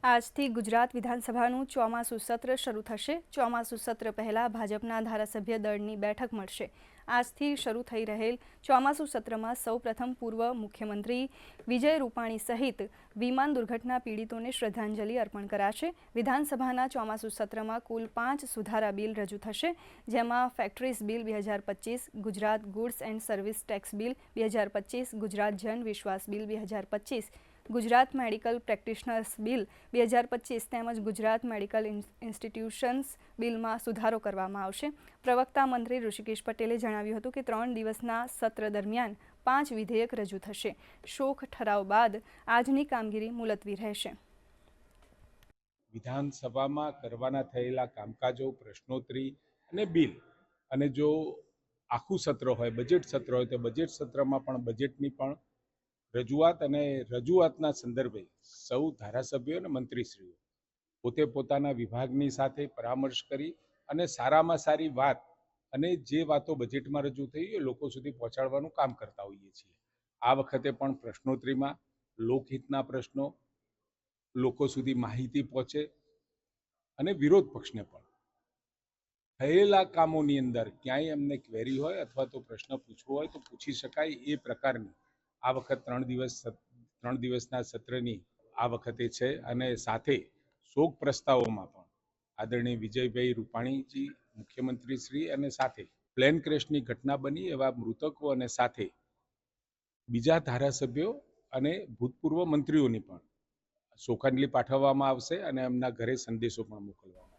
આજથી ગુજરાત વિધાનસભાનું ચોમાસું સત્ર શરૂ થશે। ચોમાસું સત્ર પહેલા ભાજપના ધારાસભ્ય દળની બેઠક મળશે। આજથી શરૂ થઈ રહેલ ચોમાસું સત્રમાં સૌપ્રથમ પૂર્વ મુખ્યમંત્રી વિજય રૂપાણી સહિત વિમાન દુર્ઘટના પીડિતોને શ્રદ્ધાંજલિ અર્પણ કરાશે। વિધાનસભાના ચોમાસું સત્રમાં કુલ 5 સુધારા બિલ રજૂ થશે, જેમાં factories bill 2025, Gujarat goods and service tax bill 2025, Gujarat જન વિશ્વાસ bill 2025, Gujarat medical practitioners bill 2025 તેમજ ગુજરાત મેડિકલ ઇન્સ્ટિટ્યુશન્સ બિલમાં સુધારો કરવામાં આવશે। પ્રવક્તા મંત્રી ઋષિકેશ પટેલે જણાવ્યું હતું કે 3 દિવસના સત્ર દરમિયાન 5 વિધેયક રજૂ થશે। શોક ઠરાવ બાદ આજની કામગીરી મુલતવી રહેશે। વિધાનસભામાં કરવાના થયેલા કામકાજો, પ્રશ્નોત્તરી અને બિલ, અને જો આખું સત્ર હોય, બજેટ સત્ર હોય, તો બજેટ સત્રમાં પણ બજેટની પણ રજૂઆત અને રજૂઆતના સંદર્ભે સૌ ધારાસભ્યો અને મંત્રીશ્રીઓ પોતે પોતાના વિભાગની સાથે પરામર્શ કરી અને સારામાં સારી વાત અને જે વાતો બજેટમાં રજૂ થઈ એ લોકો સુધી પહોંચાડવાનું કામ કરતા હોઈએ છીએ। આ વખતે પણ પ્રશ્નોત્તરીમાં લોકહિતના પ્રશ્નો લોકો સુધી માહિતી પહોંચે અને વિરોધ પક્ષને પણ થયેલા કામોની અંદર ક્યાંય એમને ક્વેરી હોય અથવા તો પ્રશ્ન પૂછવો હોય તો પૂછી શકાય એ પ્રકારની આ વખત 3 દિવસના સત્રની આ વખતે છે। અને સાથે શોક પ્રસ્તાવોમાં પણ આદરણીય વિજયભાઈ રૂપાણીજી મુખ્યમંત્રી શ્રી અને સાથે પ્લેન ક્રેશની ઘટના બની એવા મૃતકો અને સાથે બીજા ધારાસભ્યો અને ભૂતપૂર્વ મંત્રીઓની પણ શોકાંજલિ પાઠવવામાં આવશે અને એમના ઘરે સંદેશો પણ મોકલવામાં આવશે।